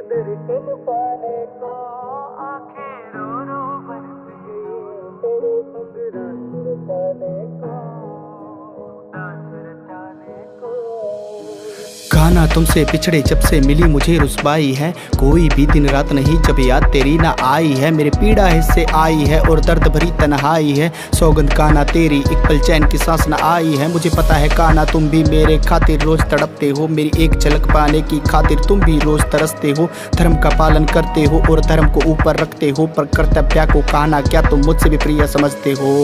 दर्शन पाने को आंखें रो रो बरस गई, तेरे संग रात रचाने को, रात रचाने को। गाना तुमसे बिछड़े जब से मिली मुझे रुसवाई है, कोई भी दिन रात नहीं जब याद तेरी ना आई है। मेरी पीड़ा हिस्से आई है और दर्द भरी तन्हाई है, सौगंध काना तेरी एक पल चैन की सांस न आई है। मुझे पता है काना तुम भी मेरे खातिर रोज तड़पते हो, मेरी एक झलक पाने की खातिर तुम भी रोज तरसते हो। धर्म का पालन करते हो और धर्म को ऊपर रखते हो, पर कर्तव्य को काना क्या तुम मुझसे भी प्रिय समझते हो।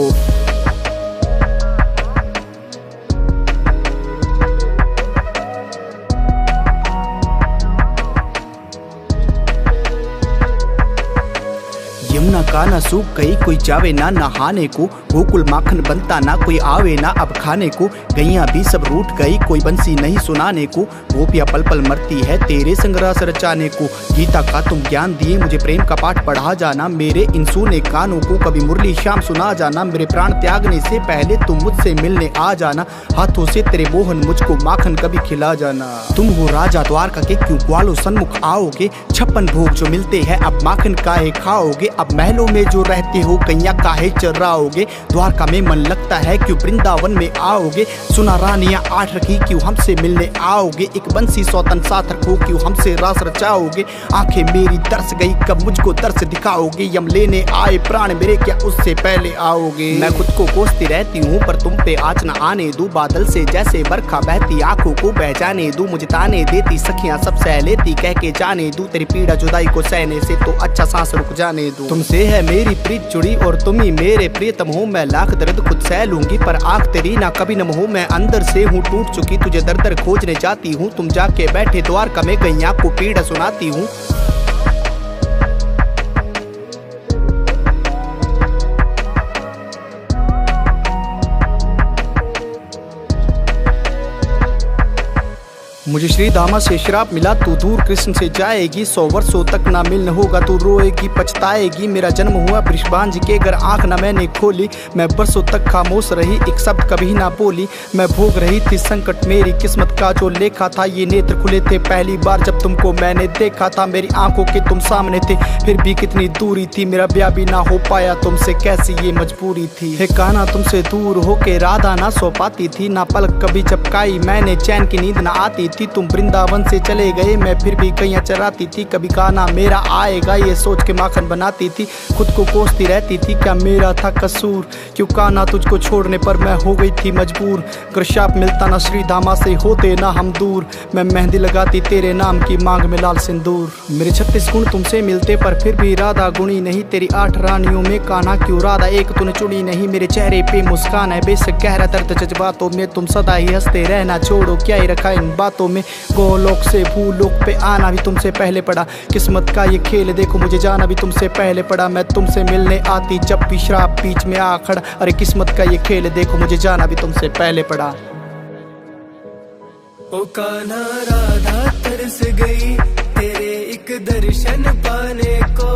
यमुना काना सूख गई, कोई जावे ना नहाने को, गोकुल माखन बनता ना कोई आवे ना अब खाने को। गैया भी सब रूठ गई, कोई बंसी नहीं सुनाने को, गोपियां पल पल मरती है तेरे संग रस रचाने को। गीता का तुम ज्ञान दिए मुझे प्रेम का पाठ पढ़ा जाना, मेरे इन सुने कानों को कभी मुरली शाम सुना जाना। मेरे प्राण त्यागने से पहले तुम मुझसे मिलने आ जाना, हाथों से तेरे मोहन मुझको माखन कभी खिला जाना। तुम हो राजा द्वारका के, क्यों ग्वालो सन्मुख आओगे, 56 भोग जो मिलते हैं अब माखन काहे खाओगे। अब महलों में जो रहते हो कैया काहे चराओगे, द्वारका में मन लगता है क्यों वृंदावन में आओगे। सुना रानियां 8 रखी क्यों हमसे मिलने आओगे, एक बंसी सौतन साथ रखो क्यों हमसे रास रचाओगे। आंखें मेरी तरस गई कब मुझको तरस दिखाओगे, यम लेने आए प्राण मेरे क्या उससे पहले आओगे। मैं खुद को कोसती रहती हूँ पर तुम पे आँच न आने दूं, बादल से जैसे बरखा बहती आंखों को बह जाने दूं। मुझे ताने देती सखियां सब सह लेती कह के जाने दूं, तेरी पीड़ा जुदाई को सहने से तो अच्छा सांस रुक जाने दूं। तुमसे है मेरी प्रीत जुड़ी और तुम ही मेरे प्रियतम हो, मैं लाख दर्द खुद सह लूंगी पर आँख तेरी ना कभी नम हो। मैं अंदर से हूँ टूट चुकी, तुझे दर दर खोजने जाती हूँ, तुम जाके बैठे द्वारका में गैया को पीड़ा सुनाती हूँ। मुझे श्री धामा से श्राप मिला, तू दूर कृष्ण से जाएगी, 100 वर्षों तक ना मिलन होगा, तू रोएगी पछताएगी। मेरा जन्म हुआ वृषभान जी के घर, आंख ना मैंने खोली, मैं बरसों तक खामोश रही एक शब्द कभी ना बोली। मैं भोग रही थी संकट, मेरी किस्मत का जो लेखा था, ये नेत्र खुले थे पहली बार जब तुमको मैंने देखा था। मेरी आंखों के तुम सामने थे फिर भी कितनी दूरी थी, मेरा ब्याह भी ना हो पाया तुमसे कैसी ये मजबूरी थी। हे कान्हा तुमसे दूर होके राधा ना सो पाती थी, ना पलक कभी झपकाई मैंने चैन की नींद ना आती थी। तुम वृंदावन से चले गए मैं फिर भी कैया चराती थी, कभी कान्हा मेरा आएगा ये सोच के माखन बनाती थी। खुद को कोसती रहती थी क्या मेरा था कसूर, क्यों कान्हा तुझको छोड़ने पर मैं हो गई थी मजबूर। अगर शाप मिलता ना श्री धामा से होते ना हम दूर, मैं मेहंदी लगाती तेरे नाम की मांग में लाल सिंदूर। मेरे 36 गुण तुमसे मिलते पर फिर भी राधा गुणी नहीं, तेरी 8 रानियों में कान्हा क्यों राधा एक तूने चुनी नहीं। मेरे चेहरे पे मुस्कान है बेशक गहरा दर्द जज्बातों में, तुम सदा ही हंसते रहना छोड़ो क्या ही रखा इन बातों में। गोलोक से भूलोक पे आना भी तुमसे पहले पड़ा, किस्मत का ये खेल देखो मुझे जाना भी तुमसे पहले पड़ा। मैं तुमसे मिलने आती जब भी श्राप बीच में आ खड़ा, अरे किस्मत का ये खेल देखो मुझे जाना भी तुमसे पहले पड़ा। ओ कान्हा राधा तरस गई तेरे एक दर्शन पाने को,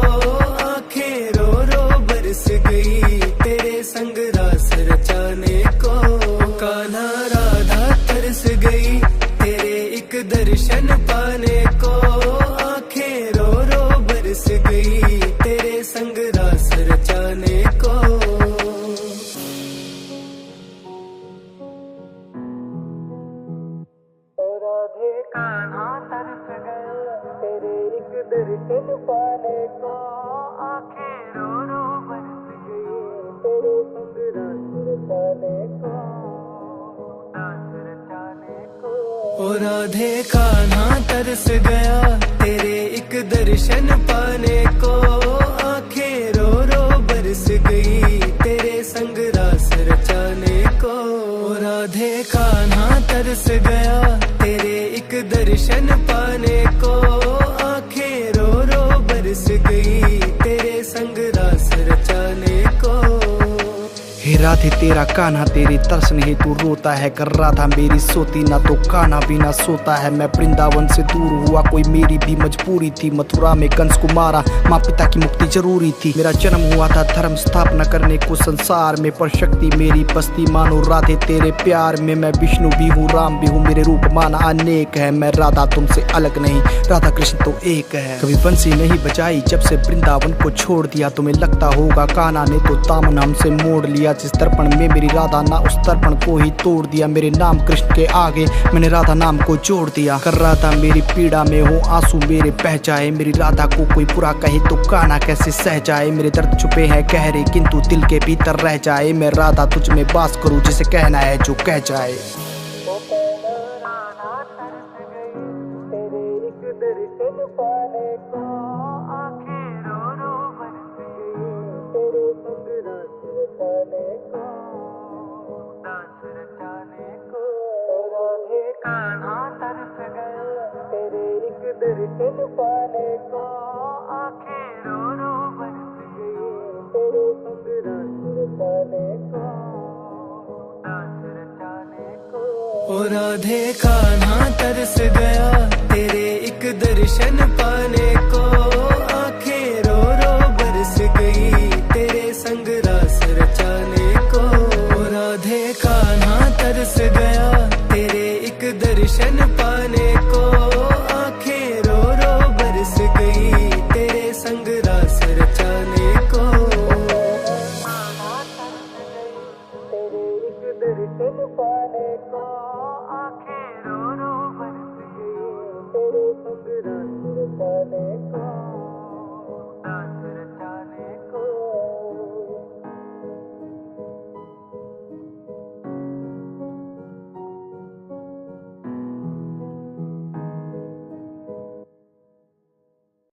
आंखें रो रो बरस गई तेरे संग रास रचाने को। कान्हा राधा तरस गई तेरे एक दर्शन पाने को, आंखें रो रो बरस गई तेरे संग रास रचाने को। राधे कान्हा तरस गए तेरे एक दर्शन पाने को, आंखें रो रो बरस गई तेरे संग रास रचाने को, रास रचाने को। ओ राधे कान्हा तरस गया तेरे एक दर्शन पाने को, आंखें रो रो बरस गई तेरे संग रास रचाने को। ओ राधे कान्हा तरस गया तेरे एक दर्शन पाने को, आंखें रो रो बरस गई तेरे संग रास रचाने को। हे राधे तेरा कान्हा तेरे दर्शन हेतु रोता है, कर राधा मेरी सोती ना तो कान्हा भी ना सोता है। मैं वृंदावन से दूर हुआ कोई मेरी भी मजबूरी थी, मथुरा में कंस को मारा माँ पिता की मुक्ति जरूरी थी। मेरा जन्म हुआ था धर्म स्थापना करने को संसार में, पर शक्ति मेरी बस्ती मानो राधे तेरे प्यार में। मैं विष्णु भी हूँ राम भी हूँ, मेरे रूप माना अनेक है। मैं राधा तुमसे अलग नहीं, राधा कृष्ण तो एक है। कभी बंसी नहीं बजाई जब से वृंदावन को छोड़ दिया, तुम्हें लगता होगा कान्हा ने तो दामन हमसे मोड़ लिया। जिस दर्पण में मेरी राधा ना उस दर्पण को ही तोड़ दिया, मेरे नाम कृष्ण के आगे मैंने राधा नाम को जोड़ दिया। कर राधा मेरी पीड़ा में हो आंसू मेरे बह जाए, मेरी राधा को कोई बुरा कहे तो कान्हा कैसे सह जाए। मेरे दर्द छुपे हैं गहरे किंतु दिल के भीतर रह जाए, मैं राधा तुझ में बास करूं जिसे कहना है जो कह जाए। तेरे एक दर्शन पाने को आंखें रो रो बरस गई, तेरे संग रात रचाने को, डांस रचाने को। राधे कान्हा तरस गए तेरे एक दर्शन पाने को, आंखें रो रो बरस गई, तेरे संग रात रचाने को, डांस रचाने को। ओ राधे कान्हा तरस गया तेरे एक दर्शन पाने को, आंखें रो रो बरस गई तेरे संग रास रचाने को। ओ राधे कान्हा तरस गया तेरे एक दर्शन पाने को, आंखें रो रो बरस गई तेरे संग रास रचाने को। तेरे एक दर्शन पाने को, आंखें रो रो बरस गई, तेरे संग रात रचाने को।